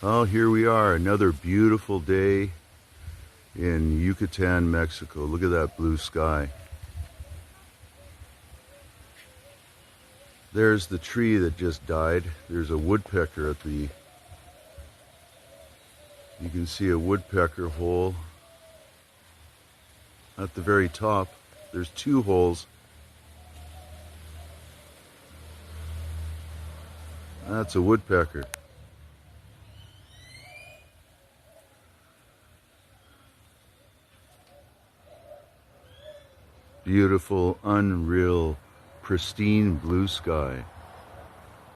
Oh, here we are, another beautiful day in Yucatan, Mexico. Look at that blue sky. There's the tree that just died. There's a woodpecker at the... You can see a woodpecker hole at the very top. There's two holes. That's a woodpecker. Beautiful, unreal, pristine blue sky.